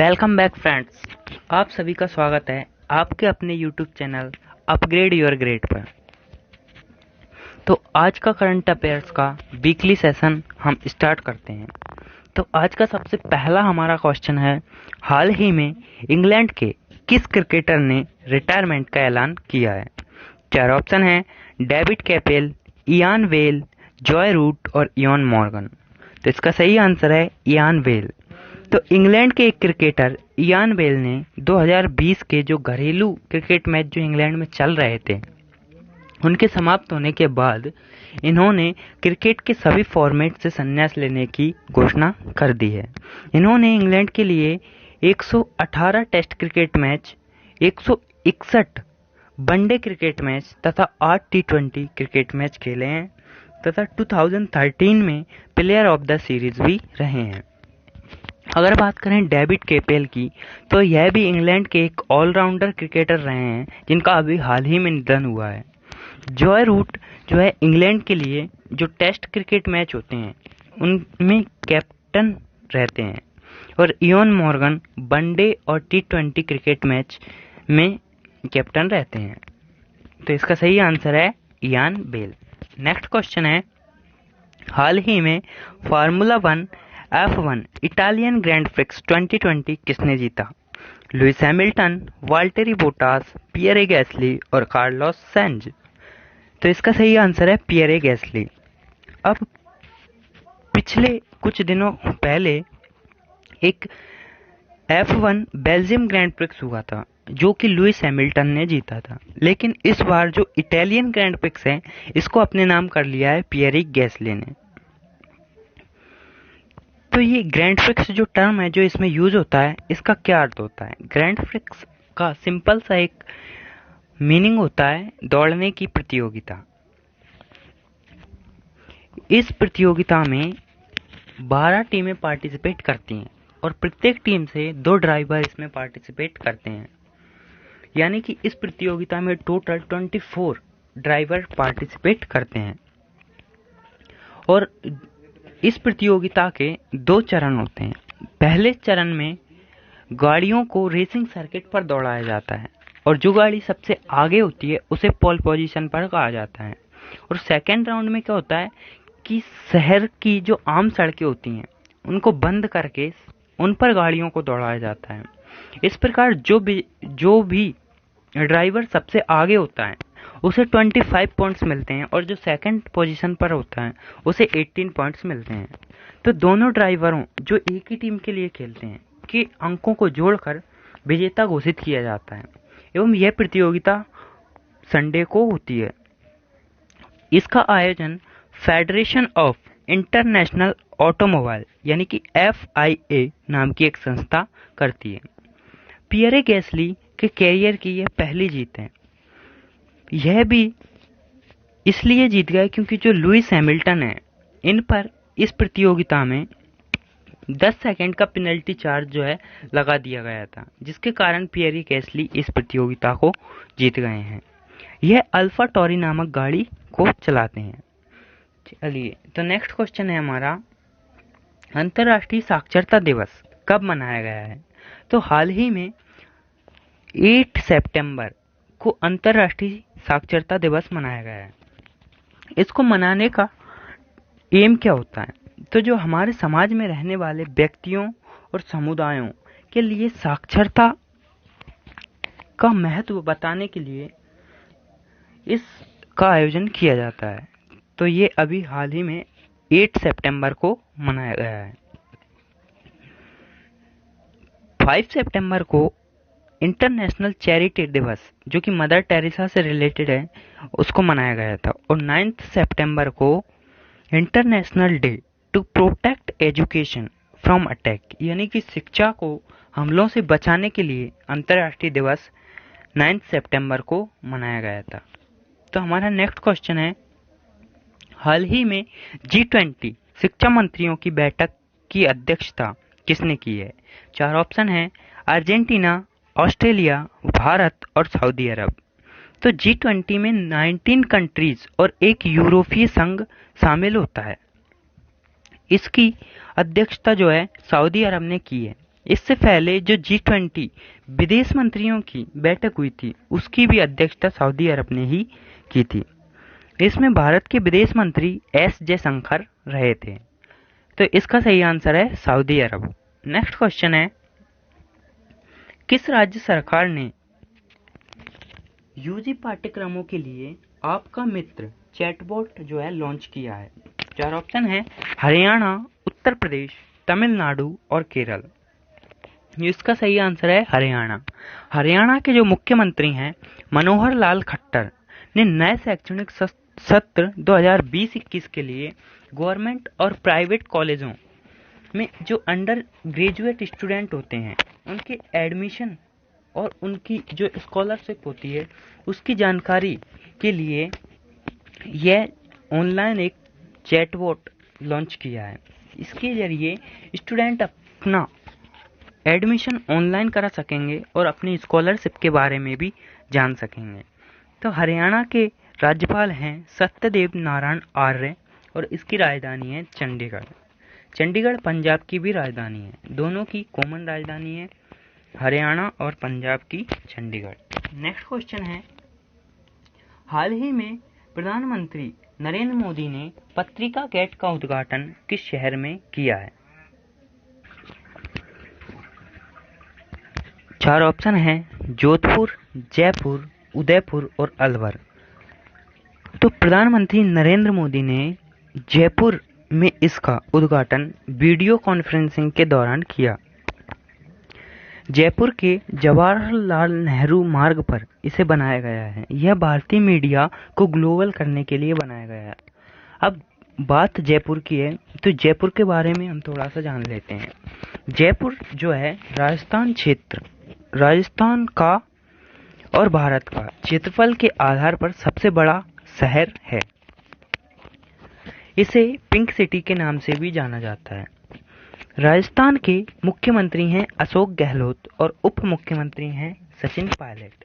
Welcome back friends. आप सभी का स्वागत है आपके अपने YouTube channel upgrade your grade पर। तो आज का करंट अफेयर्स का वीकली सेशन हम स्टार्ट करते हैं। तो आज का सबसे पहला हमारा क्वेश्चन है, हाल ही में इंग्लैंड के किस क्रिकेटर ने रिटायरमेंट का ऐलान किया है? चार ऑप्शन है, David Capel, Ian Bell, Joe Root और इयान मॉर्गन। तो इसका सही आंसर है इयान वेल। तो इंग्लैंड के एक क्रिकेटर इयान वेल ने 2020 के जो घरेलू क्रिकेट मैच जो इंग्लैंड में चल रहे थे उनके समाप्त होने के बाद इन्होंने क्रिकेट के सभी फॉर्मेट से संन्यास लेने की घोषणा कर दी है। इन्होंने इंग्लैंड के लिए 118 test cricket match, 161 one day cricket match तथा 8 टी20 क्रिकेट मैच खेले हैं तथा 2013 में प्लेयर ऑफ द सीरीज भी रहे हैं। अगर बात करें डेविड कैपेल की, तो यह भी इंग्लैंड के एक ऑलराउंडर क्रिकेटर रहे हैं जिनका अभी हाल ही में निधन हुआ है। जॉय रूट जो है इंग्लैंड के लिए जो टेस्ट क्रिकेट मैच होते हैं उनमें कैप्टन रहते हैं और इयान मॉर्गन वनडे और टी20 क्रिकेट मैच में कैप्टन रहते हैं। तो इसका सही आंसर है इयान बेल। नेक्स्ट क्वेश्चन है, हाल ही में formula 1 F1 Italian grand prix 2020 किसने जीता? Lewis Hamilton, Valtteri Bottas, Pierre Gasly और कार्लोस सेंज। तो इसका सही आंसर है पियरे गैसली। अब पिछले कुछ दिनों पहले एक F1 बेल्जियम ग्रैंड प्रिक्स हुआ था जो कि लुइस हैमिल्टन ने जीता था, लेकिन इस बार जो इटालियन ग्रैंड प्रिक्स है इसको अपने नाम कर लिया है पियरे गैसली ने। तो ये ग्रैंड प्रिक्स जो टर्म है जो इसमें यूज होता है, इसका क्या अर्थ होता है? ग्रैंड प्रिक्स का सिंपल सा एक मीनिंग होता है दौड़ने की प्रतियोगिता। इस प्रतियोगिता में 12 टीमें पार्टिसिपेट करती हैं और प्रत्येक टीम से 2 ड्राइवर इसमें पार्टिसिपेट करते हैं, यानी कि इस प्रतियोगिता में टोटल 24 ड्राइवर पार्टिसिपेट करते हैं। और इस प्रतियोगिता के 2 चरण होते हैं। पहले चरण में गाड़ियों को रेसिंग सर्किट पर दौड़ाया जाता है और जो गाड़ी सबसे आगे होती है उसे पोल पोजीशन पर कहा जाता है। और सेकेंड राउंड में क्या होता है कि शहर की जो आम सड़कें होती हैं उनको बंद करके उन पर गाड़ियों को दौड़ाया जाता है। इस प्रकार जो भी ड्राइवर सबसे आगे होता है उसे 25 पॉइंट्स मिलते हैं और जो सेकंड पोजीशन पर होता है उसे 18 पॉइंट्स मिलते हैं। तो दोनों ड्राइवरों जो एक ही टीम के लिए खेलते हैं के अंकों को जोड़कर विजेता घोषित किया जाता है एवं यह प्रतियोगिता संडे को होती है। इसका आयोजन फेडरेशन ऑफ इंटरनेशनल ऑटोमोबाइल यानी कि FIA नाम की एक संस्था करती है। पियरे गैसली के कैरियर की यह पहली जीत है। यह भी इसलिए जीत गए क्योंकि जो लुइस हैमिल्टन है इन पर इस प्रतियोगिता में 10 सेकंड का पेनल्टी चार्ज जो है लगा दिया गया था, जिसके कारण पियरे गैसली इस प्रतियोगिता को जीत गए हैं। यह अल्फा टॉरी नामक गाड़ी को चलाते हैं। चलिए, तो नेक्स्ट क्वेश्चन है हमारा, अंतर्राष्ट्रीय साक्षरता दिवस कब मनाया गया है? तो हाल ही में 8 सितंबर को अंतर्राष्ट्रीय साक्षरता दिवस मनाया गया है। इसको मनाने का एम क्या होता है? तो जो हमारे समाज में रहने वाले व्यक्तियों और समुदायों के लिए साक्षरता का महत्व बताने के लिए इसका आयोजन किया जाता है। तो ये अभी हाल ही में 8 सितंबर को मनाया गया है। 5 सितंबर को इंटरनेशनल चैरिटी दिवस जो कि मदर टेरेसा से रिलेटेड है उसको मनाया गया था। और 9 सितंबर को international day to protect education from attack यानी कि शिक्षा को हमलों से बचाने के लिए अंतर्राष्ट्रीय दिवस 9 सितंबर को मनाया गया था। तो हमारा नेक्स्ट क्वेश्चन है, हाल ही में G20 शिक्षा मंत्रियों की बैठक की अध्यक्षता किसने की है? 4 ऑप्शन है, अर्जेंटीना, ऑस्ट्रेलिया, भारत और सऊदी अरब। तो G20 में 19 कंट्रीज और एक यूरोपीय संघ शामिल होता है। इसकी अध्यक्षता जो है सऊदी अरब ने की है। इससे पहले जो G20 विदेश मंत्रियों की बैठक हुई थी उसकी भी अध्यक्षता सऊदी अरब ने ही की थी। इसमें भारत के विदेश मंत्री एस जयशंकर रहे थे। तो इसका सही आंसर है सऊदी अरब। नेक्स्ट क्वेश्चन है, किस राज्य सरकार ने यूजी पाठ्यक्रमों के लिए आपका मित्र चैटबॉट जो है लॉन्च किया है? चार ऑप्शन है, हरियाणा, उत्तर प्रदेश, तमिलनाडु और केरल। इसका सही आंसर है हरियाणा। हरियाणा के जो मुख्यमंत्री हैं मनोहर लाल खट्टर ने नए शैक्षणिक सत्र 2020-21 के लिए गवर्नमेंट और प्राइवेट कॉलेजों में जो अंडर ग्रेजुएट स्टूडेंट होते हैं उनके एडमिशन और उनकी जो स्कॉलरशिप होती है उसकी जानकारी के लिए यह ऑनलाइन एक चैटबॉट लॉन्च किया है। इसके जरिए स्टूडेंट अपना एडमिशन ऑनलाइन करा सकेंगे और अपनी स्कॉलरशिप के बारे में भी जान सकेंगे। तो हरियाणा के राज्यपाल हैं सत्यदेव नारायण आर्य और इसकी राजधानी है चंडीगढ़। चंडीगढ़ पंजाब की भी राजधानी है, दोनों की कॉमन राजधानी है हरियाणा और पंजाब की चंडीगढ़। नेक्स्ट क्वेश्चन है, हाल ही में प्रधानमंत्री नरेंद्र मोदी ने पत्रिका गेट का उद्घाटन किस शहर में किया है? चार ऑप्शन है, जोधपुर, जयपुर, उदयपुर और अलवर। तो प्रधानमंत्री नरेंद्र मोदी ने जयपुर में इसका उद्घाटन वीडियो कॉन्फ्रेंसिंग के दौरान किया। जयपुर के जवाहरलाल नेहरू मार्ग पर इसे बनाया गया है। यह भारतीय मीडिया को ग्लोबल करने के लिए बनाया गया है। अब बात जयपुर की है तो जयपुर के बारे में हम थोड़ा सा जान लेते हैं। जयपुर जो है राजस्थान क्षेत्र, राजस्थान का और भारत का क्षेत्रफल के आधार पर सबसे बड़ा शहर है। इसे पिंक सिटी के नाम से भी जाना जाता है। राजस्थान के मुख्यमंत्री हैं अशोक गहलोत और उप मुख्यमंत्री हैं सचिन पायलट।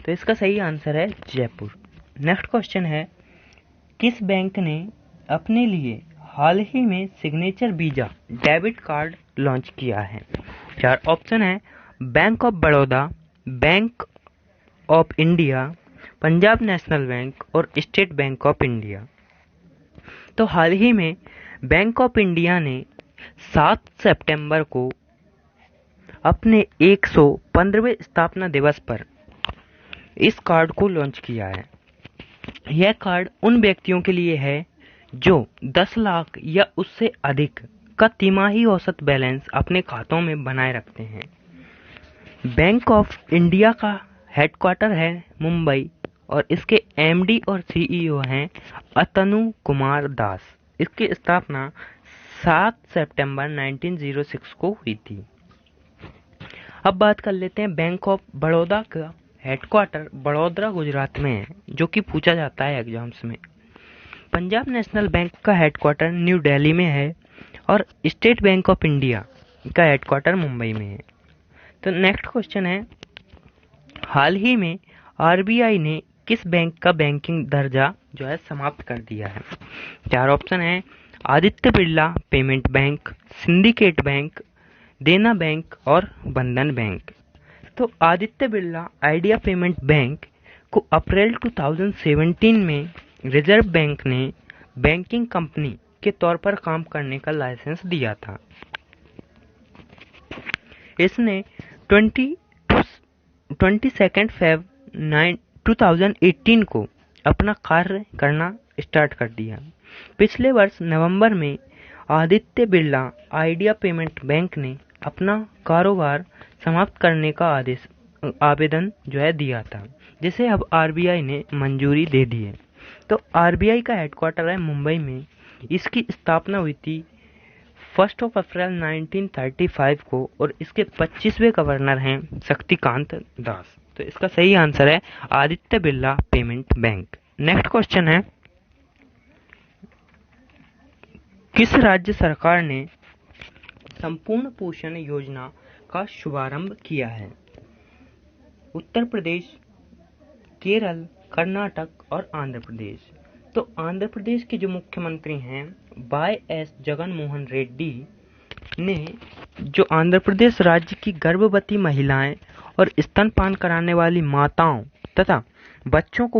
तो इसका सही आंसर है जयपुर। नेक्स्ट क्वेश्चन है, किस बैंक ने अपने लिए हाल ही में signature visa debit card launch किया है? चार ऑप्शन है, bank of Baroda, bank of India, Punjab national bank और स्टेट बैंक ऑफ इंडिया। तो हाल ही में बैंक ऑफ इंडिया ने 7 सितंबर को अपने 115वें स्थापना दिवस पर इस कार्ड को लॉन्च किया है। यह कार्ड उन व्यक्तियों के लिए है जो 10 लाख या उससे अधिक का तिमाही औसत बैलेंस अपने खातों में बनाए रखते हैं। बैंक ऑफ इंडिया का हेडक्वार्टर है मुंबई और इसके एमडी और सीईओ हैं अतनु कुमार दास। इसकी स्थापना 7 सितंबर 1906 को हुई थी। अब बात कर लेते हैं बैंक ऑफ बड़ौदा का हेडक्वार्टर बड़ौदा गुजरात में है, जो कि पूछा जाता है एग्जाम्स में। पंजाब नेशनल बैंक का हेडक्वार्टर न्यू दिल्ली में है और स्टेट बैंक ऑफ इंडिया का हेडक्वार्टर मुंबई में है। तो नेक्स्ट क्वेश्चन है, हाल ही में आरबीआई ने किस बैंक का बैंकिंग दर्जा जो है समाप्त कर दिया है? चार ऑप्शन है, Aditya Birla payment bank, syndicate bank, देना बैंक और बंधन बैंक। तो Aditya Birla idea payment bank को अप्रैल 2017 में रिजर्व बैंक ने बैंकिंग कंपनी के तौर पर काम करने का लाइसेंस दिया था। इसने 22 फेब 2018 को अपना कार्य करना स्टार्ट कर दिया। पिछले वर्ष नवंबर में Aditya Birla idea payment bank ने अपना कारोबार समाप्त करने का आवेदन जो है दिया था, जिसे अब आरबीआई ने मंजूरी दे दी है। तो आरबीआई का हेडक्वार्टर है मुंबई में। इसकी स्थापना हुई थी 1 अप्रैल 1935 को और इसके 25वें गवर्नर हैं शक्तिकांत दास। तो इसका सही आंसर है Aditya Birla payment bank. Next question है, किस राज्य सरकार ने संपूर्ण पोषण योजना का शुभारंभ किया है? उत्तर प्रदेश, केरल, कर्नाटक और आंध्र प्रदेश। तो आंध्र प्रदेश के जो मुख्यमंत्री हैं वाई एस जगन मोहन रेड्डी ने जो आंध्र प्रदेश राज्य की गर्भवती महिलाएं और स्तनपान कराने वाली माताओं तथा बच्चों को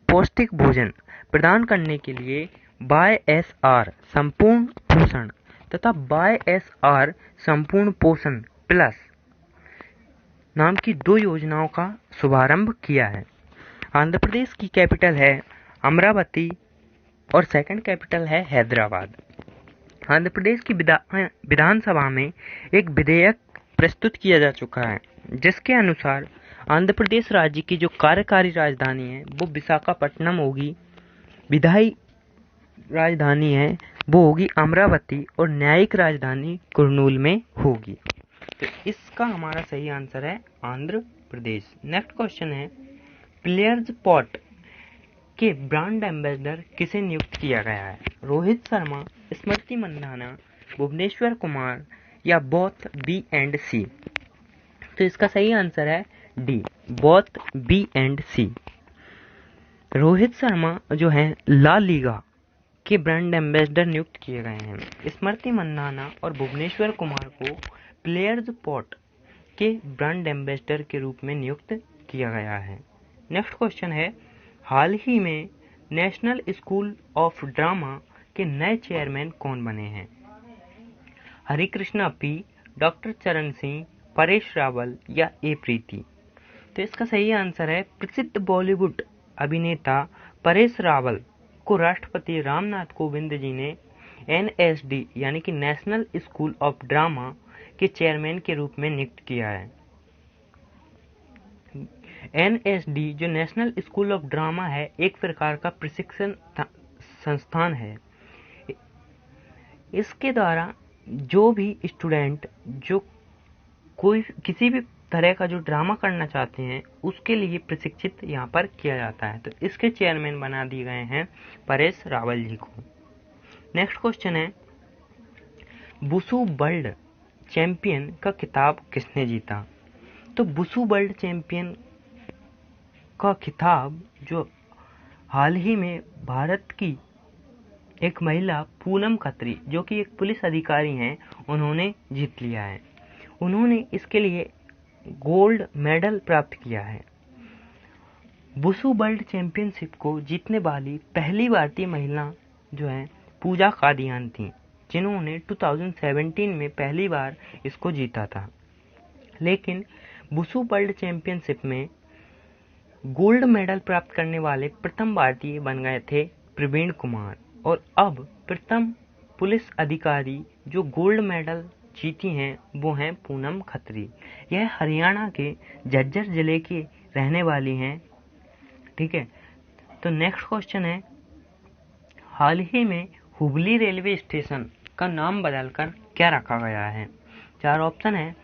पौष्टिक भोजन प्रदान करने के लिए YSR संपूर्ण पोषण तथा YSR संपूर्ण पोषण प्लस नाम की 2 योजनाओं का शुभारंभ किया है। आंध्र प्रदेश की कैपिटल है अमरावती और सेकंड कैपिटल है हैदराबाद। आंध्र प्रदेश की विधानसभा में एक विधेयक प्रस्तुत किया जा चुका है, जिसके अनुसार आंध्र प्रदेश राज्य की जो कार्यकारी राजधानी है वो विशाखापट्टनम होगी, विधायी राजधानी है वो होगी अमरावती और न्यायिक राजधानी कुर्नूल में होगी। तो इसका हमारा सही आंसर है आंध्र प्रदेश। नेक्स्ट क्वेश्चन है, प्लेयर्स पॉट के ब्रांड एम्बेसडर किसे नियुक्त किया गया है? रोहित शर्मा, स्मृति मंधाना, भुवनेश्वर कुमार या बोथ बी एंड सी? तो इसका सही आंसर है डी, बोथ बी एंड सी। रोहित शर्मा जो है ला लीगा के ब्रांड एम्बेसडर नियुक्त किए गए हैं। स्मृति मंधाना और भुवनेश्वर कुमार को प्लेयर्स पॉट के ब्रांड एम्बेसडर के रूप में नियुक्त किया गया है। नेक्स्ट क्वेश्चन है, हाल ही में नेशनल स्कूल ऑफ ड्रामा के नए चेयरमैन कौन बने हैं? हरिकृष्णा पी, डॉक्टर चरण सिंह, परेश रावल या ए प्रीति? तो इसका सही आंसर है प्रसिद्ध बॉलीवुड अभिनेता परेश रावल को राष्ट्रपति रामनाथ कोविंद जी ने NSD यानी कि नेशनल स्कूल ऑफ ड्रामा के चेयरमैन के रूप में नियुक्त किया है। NSD जो नेशनल स्कूल ऑफ ड्रामा है एक प्रकार का प्रशिक्षण संस्थान है। इसके द्वारा जो भी स्टूडेंट जो कोई किसी भी तरह का जो ड्रामा करना चाहते हैं उसके लिए प्रशिक्षित यहाँ पर किया जाता है। तो इसके चेयरमैन बना दिए गए हैं परेश रावल जी को। नेक्स्ट क्वेश्चन है, वुशु वर्ल्ड चैंपियन का खिताब किसने जीता? तो वुशु वर्ल्ड चैंपियन का खिताब जो हाल ही में भारत की एक महिला पूनम खत्री जो कि एक पुलिस अधिकारी हैं उन्होंने जीत लिया है। उन्होंने इसके लिए गोल्ड मेडल प्राप्त किया है। वुशु वर्ल्ड चैंपियनशिप को जीतने वाली पहली भारतीय महिला जो है पूजा कादियान थी, जिन्होंने 2017 में पहली बार इसको जीता था। लेकिन वुशु वर्ल्ड चैंपियनशिप में गोल्ड मेडल प्राप्त करने वाले प्रथम भारतीय बन गए थे प्रवीण कुमार, और अब प्रथम पुलिस अधिकारी जो गोल्ड मेडल जीती हैं वो हैं पूनम खत्री। यह हरियाणा के झज्जर जिले की रहने वाली हैं। ठीक है, तो नेक्स्ट क्वेश्चन है, हाल ही में हुबली रेलवे स्टेशन का नाम बदलकर क्या रखा गया है? 4 ऑप्शन है,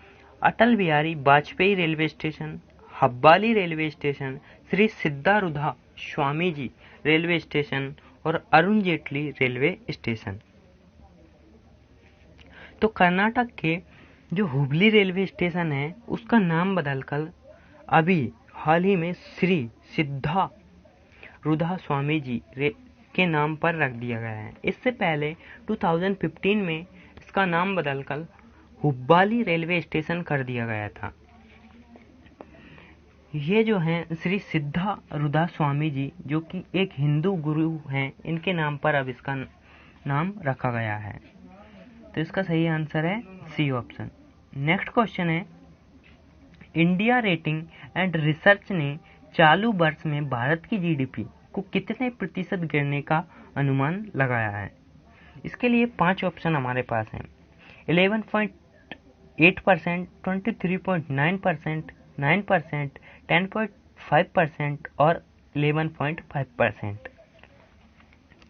Atal Bihari Vajpayee railway station, Hubballi railway station, Shri Siddharudha Swami ji railway station और अरुण जेटली रेलवे स्टेशन। तो कर्नाटक के जो हुबली रेलवे स्टेशन है उसका नाम बदलकर अभी हाल ही में श्री सिद्धारूढ़ा स्वामी जी के नाम पर रख दिया गया है। इससे पहले 2015 में इसका नाम बदलकर हुब्बाली रेलवे स्टेशन कर दिया गया था। ये जो हैं श्री सिद्धारूढ़ा स्वामी जी जो कि एक हिंदू गुरु हैं, इनके नाम पर अब इसका नाम रखा गया है। तो इसका सही आंसर है सी ऑप्शन। नेक्स्ट क्वेश्चन है, इंडिया रेटिंग एंड रिसर्च ने चालू वर्ष में भारत की जीडीपी को कितने प्रतिशत गिरने का अनुमान लगाया है? इसके लिए 5 ऑप्शन हमारे पास हैं, 11.8%, 23.9%, 9%, 10.5% और 11.5%।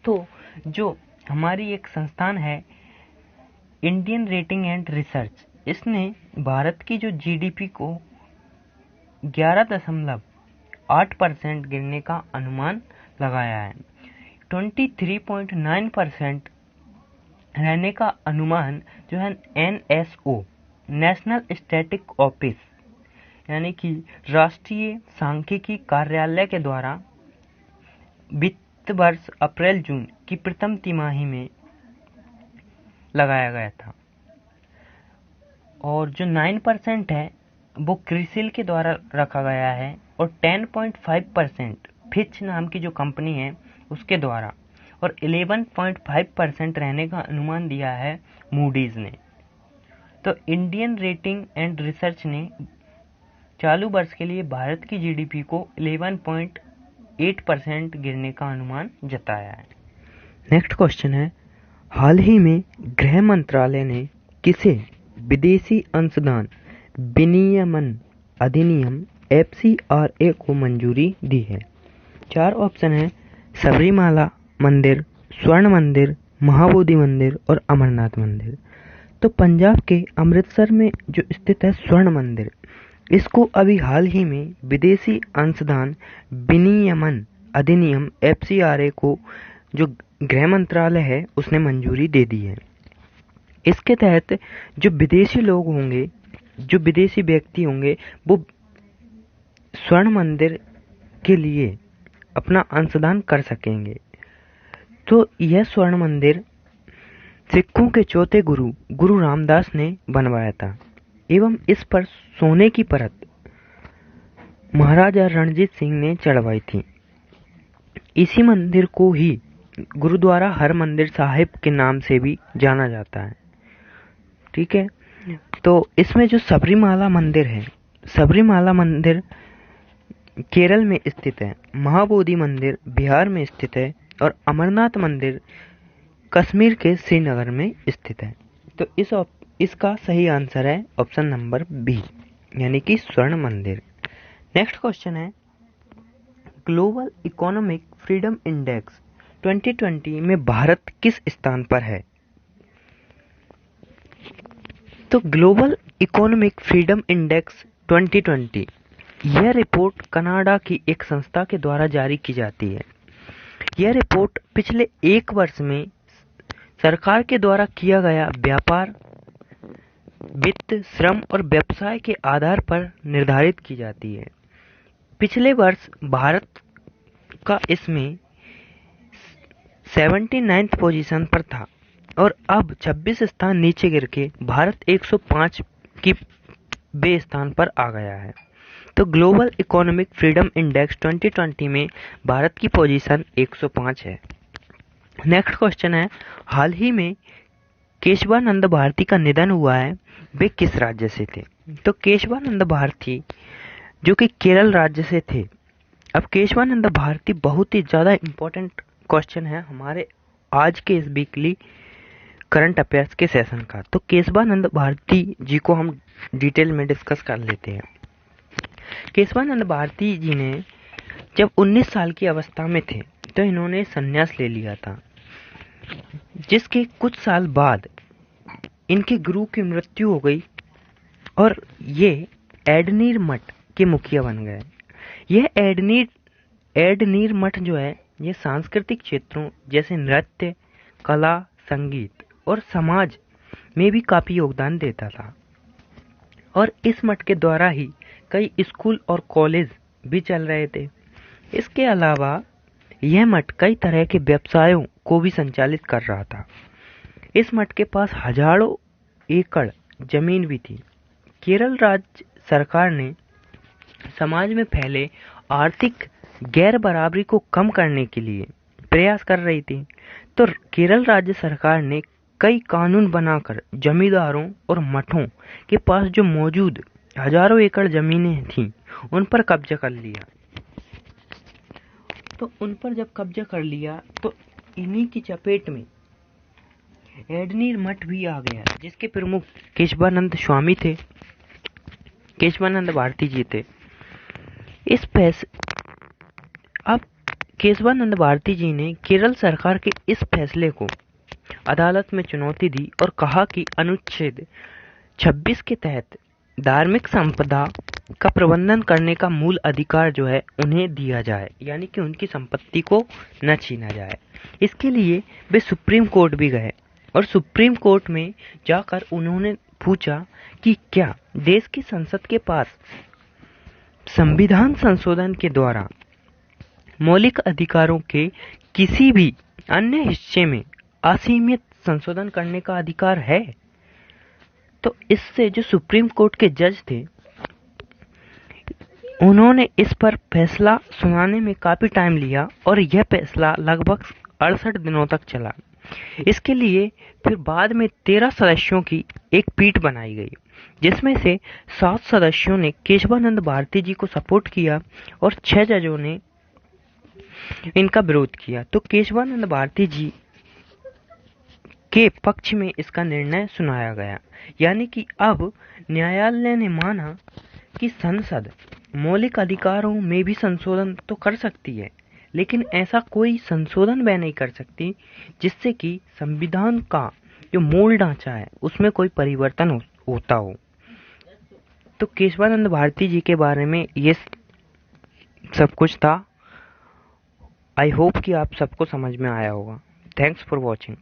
तो जो हमारी एक संस्थान है इंडियन रेटिंग एंड रिसर्च, इसने भारत की जो जीडीपी को 11.8% गिरने का अनुमान लगाया है। 23.9% रहने का अनुमान जो है NSO नेशनल स्टैटिक ऑफिस यानी कि राष्ट्रीय सांख्यिकी कार्यालय के द्वारा वित्त वर्ष अप्रैल जून की प्रथम तिमाही में लगाया गया था। और जो 9% है वो क्रिसिल के द्वारा रखा गया है, और 10.5% फिच नाम की जो कंपनी है उसके द्वारा, और 11.5% रहने का अनुमान दिया है मूडीज ने। तो इंडियन रेटिंग एंड रिसर्च ने चालू वर्ष के लिए भारत की जीडीपी को 11.8% गिरने का अनुमान जताया है। नेक्स्ट क्वेश्चन है, हाल ही में गृह मंत्रालय ने किसे विदेशी अंशदान विनियमन अधिनियम FCRA को मंजूरी दी है? 4 ऑप्शन है, सबरीमाला मंदिर, स्वर्ण मंदिर, महाबोधि मंदिर और अमरनाथ मंदिर। तो पंजाब के अमृतसर में जो स्थित है स्वर्ण मंदिर, इसको अभी हाल ही में विदेशी अंशदान विनियमन अधिनियम FCRA को जो गृह मंत्रालय है उसने मंजूरी दे दी है। इसके तहत जो विदेशी लोग होंगे, जो विदेशी व्यक्ति होंगे, वो स्वर्ण मंदिर के लिए अपना अंशदान कर सकेंगे। तो यह स्वर्ण मंदिर सिखों के चौथे गुरु गुरु रामदास ने बनवाया था, एवं इस पर सोने की परत महाराजा रणजीत सिंह ने चढ़वाई थी। इसी मंदिर को ही गुरुद्वारा हरमंदिर साहिब के नाम से भी जाना जाता है। ठीक है, तो इसमें जो सबरीमाला मंदिर है, सबरीमाला मंदिर केरल में स्थित है, महाबोधि मंदिर बिहार में स्थित है, और अमरनाथ मंदिर कश्मीर के श्रीनगर में स्थित है। तो इसका सही आंसर है ऑप्शन नंबर बी, यानी कि स्वर्ण मंदिर। नेक्स्ट क्वेश्चन है, ग्लोबल इकोनॉमिक फ्रीडम इंडेक्स 2020 में भारत किस स्थान पर है? तो ग्लोबल इकोनॉमिक फ्रीडम इंडेक्स 2020 यह रिपोर्ट कनाडा की एक संस्था के द्वारा जारी की जाती है। यह रिपोर्ट पिछले 1 वर्ष में सरकार के द्वारा किया गया व्यापार, वित्त, श्रम और व्यवसाय के आधार पर निर्धारित की जाती है। पिछले वर्ष भारत का इसमें 79th पोजीशन पर था, और अब 26 स्थान नीचे गिर के भारत 105 की बे स्थान पर आ गया है। तो ग्लोबल इकोनॉमिक फ्रीडम इंडेक्स 2020 में भारत की पोजीशन 105 है। नेक्स्ट क्वेश्चन है, हाल ही में केशवानंद भारती का निधन हुआ है, वे किस राज्य से थे? तो केशवानंद भारती जो कि केरल राज्य से थे। अब केशवानंद भारती बहुत ही ज़्यादा इम्पोर्टेंट क्वेश्चन है हमारे आज के इस वीकली करंट अफेयर्स के सेशन का। तो केशवानंद भारती जी को हम डिटेल में डिस्कस कर लेते हैं। केशवानंद भारती जी ने जब 19 साल की अवस्था में थे तो इन्होंने संन्यास ले लिया था, जिसके कुछ साल बाद इनके गुरु की मृत्यु हो गई और ये एडनीर मठ के मुखिया बन गए। यह एडनीर मठ जो है ये सांस्कृतिक क्षेत्रों जैसे नृत्य, कला, संगीत और समाज में भी काफी योगदान देता था, और इस मठ के द्वारा ही कई स्कूल और कॉलेज भी चल रहे थे। इसके अलावा यह मठ कई तरह के व्यवसायों को भी संचालित कर रहा था। इस मठ के पास हजारों एकड़ जमीन भी थी। केरल राज्य सरकार ने समाज में फैले आर्थिक गैर बराबरी को कम करने के लिए प्रयास कर रही थी। तो केरल राज्य सरकार ने कई कानून बनाकर जमींदारों और मठों के पास जो मौजूद हजारों एकड़ जमीनें थीं उन पर कब्जा कर लिया। तो उन पर जब कब्जा कर लिया तो इन्हीं की चपेट में एडनीर मठ भी आ गया, जिसके प्रमुख केशवानंद स्वामी थे, केशवानंद भारती जी थे। अब केशवानंद भारती जी ने केरल सरकार के इस फैसले को अदालत में चुनौती दी और कहा कि अनुच्छेद 26 के तहत धार्मिक संपदा का प्रबंधन करने का मूल अधिकार जो है उन्हें दिया जाए, यानी कि उनकी संपत्ति को न छीना जाए। इसके लिए वे सुप्रीम कोर्ट भी गए और सुप्रीम कोर्ट में जाकर उन्होंने पूछा कि क्या देश की संसद के पास संविधान संशोधन के द्वारा मौलिक अधिकारों के किसी भी अन्य हिस्से में असीमित संशोधन करने का अधिकार है। तो इससे जो सुप्रीम कोर्ट के जज थे, उन्होंने इस पर फैसला सुनाने में काफी टाइम लिया और यह फैसला लगभग 68 दिनों तक चला। इसके लिए फिर बाद में 13 सदस्यों की एक पीठ बनाई गई, जिसमें से 7 सदस्यों ने केशवानंद भारती जी को सपोर्ट किया और 6 जजों ने इनका विरोध किया। तो केशवानंद भारती जी के पक्ष में इसका निर्णय सुनाया गया। यानी कि अब न्यायालय ने माना कि संसद मौलिक अधिकारों में भी संशोधन तो कर सकती है, लेकिन ऐसा कोई संशोधन वह नहीं कर सकती जिससे कि संविधान का जो मूल ढांचा है उसमें कोई परिवर्तन होता हो। तो केशवानंद भारती जी के बारे में ये सब कुछ था। आई होप कि आप सबको समझ में आया होगा। Thanks for watching.